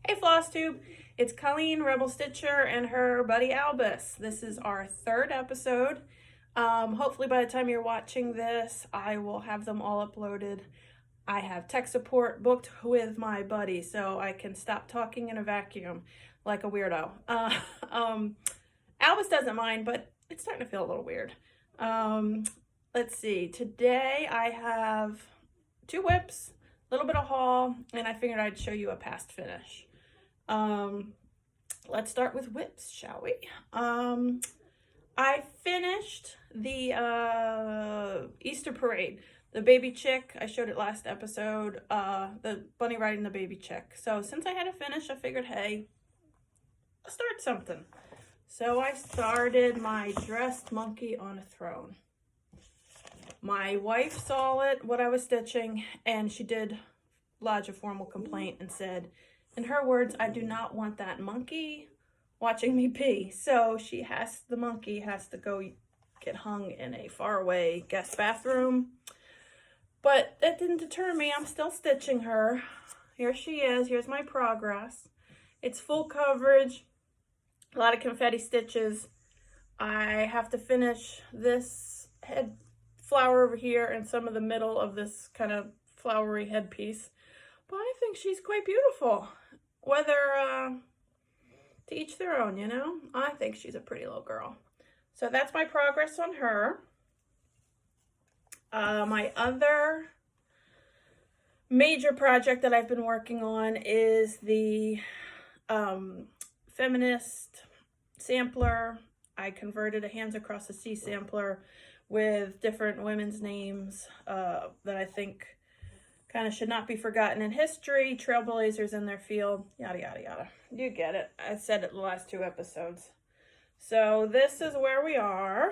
Hey FlossTube, it's Colleen Rebel Stitcher and her buddy Albus. This is our third episode. Hopefully by the time you're watching this, I will have them all uploaded. I have tech support booked with my buddy, so I can stop talking in a vacuum like a weirdo. Albus doesn't mind, but it's starting to feel a little weird. Let's see, today I have 2 whips, a little bit of haul, and I figured I'd show you a past finish. Let's start with whips, shall we? I finished the Easter parade, the baby chick. I showed it last episode, the bunny riding the baby chick. So since I had to finish, I figured, hey, let's start something. So I started my dressed monkey on a throne. My wife saw it, what I was stitching, and she did lodge a formal complaint and said, in her words, I do not want that monkey watching me pee. So the monkey has to go get hung in a faraway guest bathroom. But that didn't deter me. I'm still stitching her. Here she is. Here's my progress. It's full coverage. A lot of confetti stitches. I have to finish this head flower over here and some of the middle of this kind of flowery headpiece. But I think she's quite beautiful. Whether to each their own, you know? I think she's a pretty little girl. So that's my progress on her. My other major project that I've been working on is the Feminist sampler. I converted a Hands Across the Sea sampler with different women's names that I think kind of should not be forgotten in history, trailblazers in their field, yada, yada, yada. You get it. I said it the last 2 episodes. So this is where we are.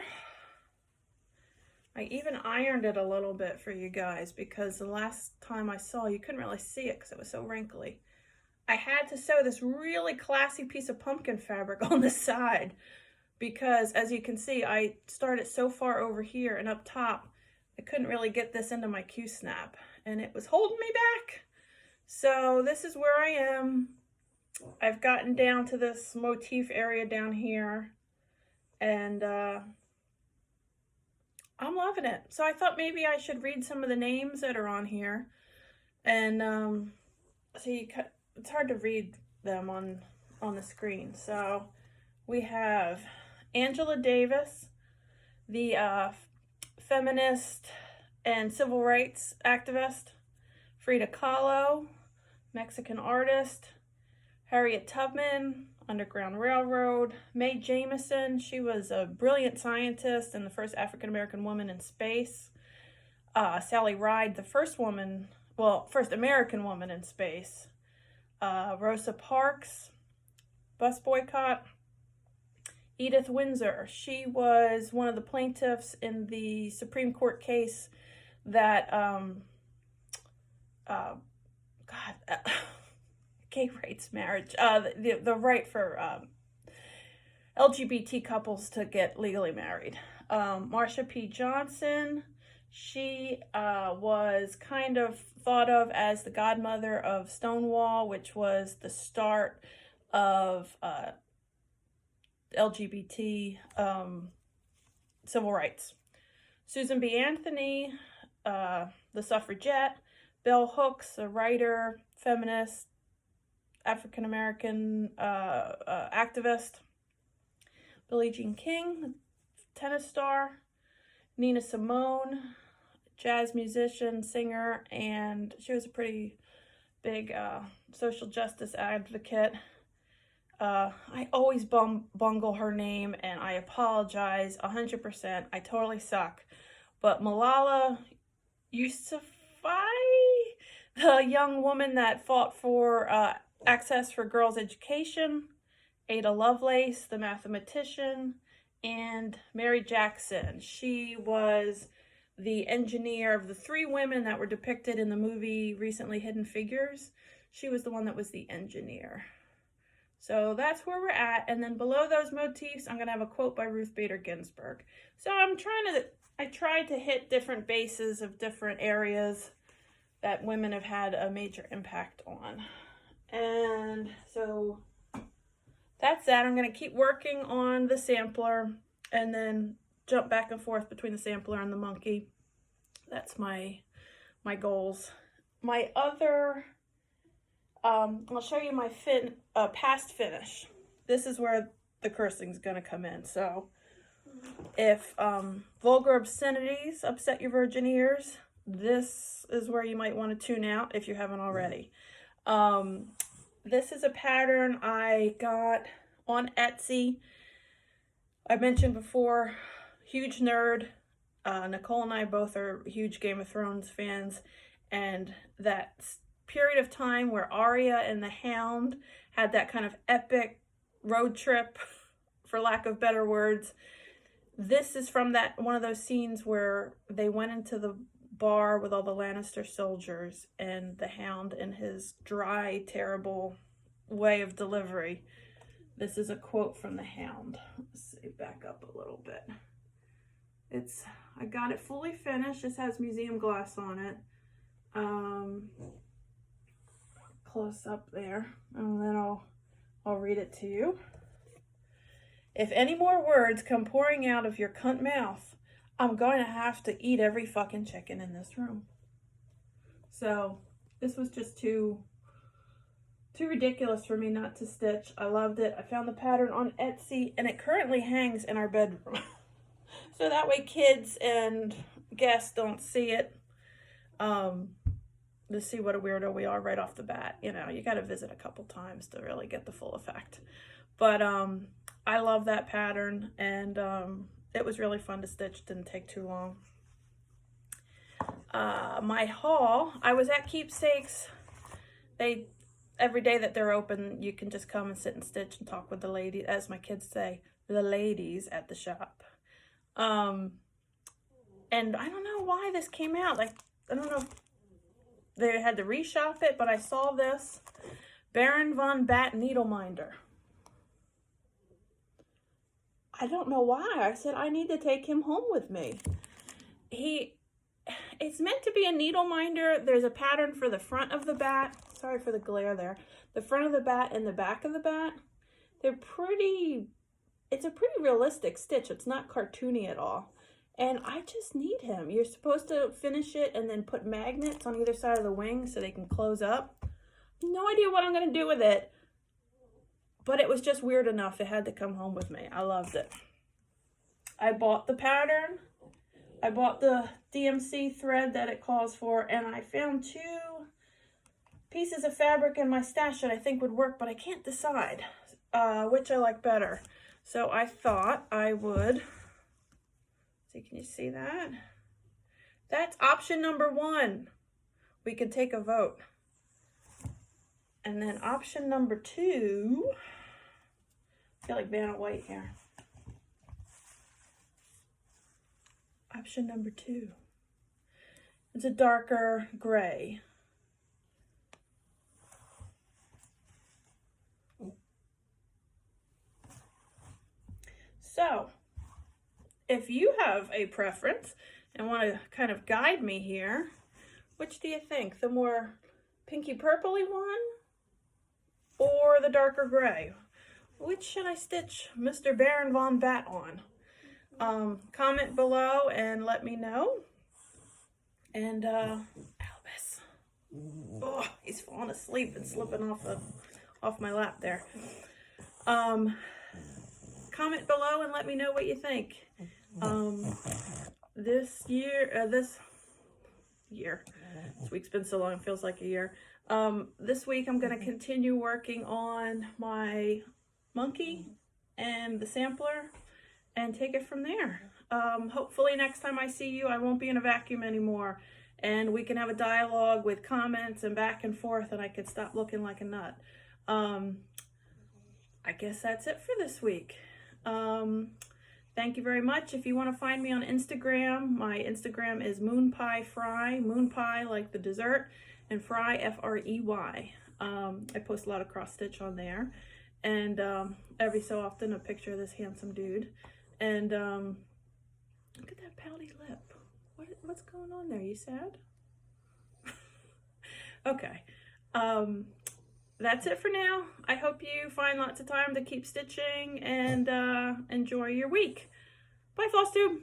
I even ironed it a little bit for you guys because the last time I saw, you couldn't really see it because it was so wrinkly. I had to sew this really classy piece of pumpkin fabric on the side because, as you can see, I started so far over here and up top, I couldn't really get this into my Q-snap. And it was holding me back. So this is where I am. I've gotten down to this motif area down here. And I'm loving it. So I thought maybe I should read some of the names that are on here. And see, it's hard to read them on the screen. So we have Angela Davis, the feminist and civil rights activist, Frida Kahlo, Mexican artist, Harriet Tubman, Underground Railroad, Mae Jemison, she was a brilliant scientist and the first African-American woman in space, Sally Ride, the first American woman in space, Rosa Parks, bus boycott, Edith Windsor, she was one of the plaintiffs in the Supreme Court case that, gay rights marriage, the right for LGBT couples to get legally married. Marsha P. Johnson, she was kind of thought of as the godmother of Stonewall, which was the start of LGBT civil rights. Susan B. Anthony, the suffragette, Bell Hooks, a writer, feminist, African-American activist, Billie Jean King, tennis star, Nina Simone, jazz musician, singer, and she was a pretty big social justice advocate. I always bungle her name, and I apologize 100%. I totally suck. But Malala Yousafzai, the young woman that fought for access for girls' education, Ada Lovelace, the mathematician, and Mary Jackson. She was the engineer of the 3 women that were depicted in the movie recently, Hidden Figures. She was the one that was the engineer. So that's where we're at. And then below those motifs, I'm going to have a quote by Ruth Bader Ginsburg. So I tried to hit different bases of different areas that women have had a major impact on. And And so that's that. I'm going to keep working on the sampler and then jump back and forth between the sampler and the monkey. That's my goals. My other, I'll show you my past finish. This is where the cursing's going to come in. So if vulgar obscenities upset your virgin ears, this is where you might want to tune out if you haven't already. This is a pattern I got on Etsy. I mentioned before, huge nerd. Nicole and I both are huge Game of Thrones fans, and that period of time where Arya and the Hound had that kind of epic road trip, for lack of better words. This is from that one of those scenes where they went into the bar with all the Lannister soldiers, and the Hound in his dry, terrible way of delivery. This is a quote from the Hound. Let's see, back up a little bit. I got it fully finished. This has museum glass on it. Close up there, and then I'll read it to you. If any more words come pouring out of your cunt mouth, I'm going to have to eat every fucking chicken in this room. So this was just too ridiculous for me not to stitch. I loved it. I found the pattern on Etsy, and it currently hangs in our bedroom. So that way kids and guests don't see it. To see what a weirdo we are right off the bat. You know, you got to visit a couple times to really get the full effect. But I love that pattern, and it was really fun to stitch. Didn't take too long. My haul, I was at Keepsakes. Every day that they're open, you can just come and sit and stitch and talk with the ladies, as my kids say, the ladies at the shop. And I don't know why this came out. Like, I don't know if they had to reshop it, but I saw this Baron von Bat needle minder. I don't know why. I said I need to take him home with me. It's meant to be a needle minder. There's a pattern for the front of the bat. Sorry for the glare there. The front of the bat and the back of the bat. It's a pretty realistic stitch. It's not cartoony at all. And I just need him. You're supposed to finish it and then put magnets on either side of the wing so they can close up. No idea what I'm going to do with it. But it was just weird enough. It had to come home with me. I loved it. I bought the pattern. I bought the DMC thread that it calls for. And I found 2 pieces of fabric in my stash that I think would work. But I can't decide which I like better. So I thought I would... Can you see that? That's option number 1. We could take a vote. And then option number 2, I feel like Vanna White here. Option number 2. It's a darker gray. So, if you have a preference and want to kind of guide me here, which do you think? The more pinky purpley one or the darker gray? Which should I stitch Mr. Baron von Bat on? Comment below and let me know. And Albus. Oh, he's falling asleep and slipping off my lap there. Comment below and let me know what you think. This week's been so long, it feels like a year. This week I'm going to continue working on my monkey and the sampler and take it from there. Hopefully next time I see you, I won't be in a vacuum anymore, and we can have a dialogue with comments and back and forth, and I can stop looking like a nut. I guess that's it for this week. Thank you very much. If you want to find me on Instagram, my Instagram is moonpiefry, moonpie like the dessert, and fry, F-R-E-Y. I post a lot of cross stitch on there, and every so often a picture of this handsome dude. And look at that pouty lip. What's going on there? You sad? Okay. that's it for now. I hope you find lots of time to keep stitching and enjoy your week. Bye, FlossTube.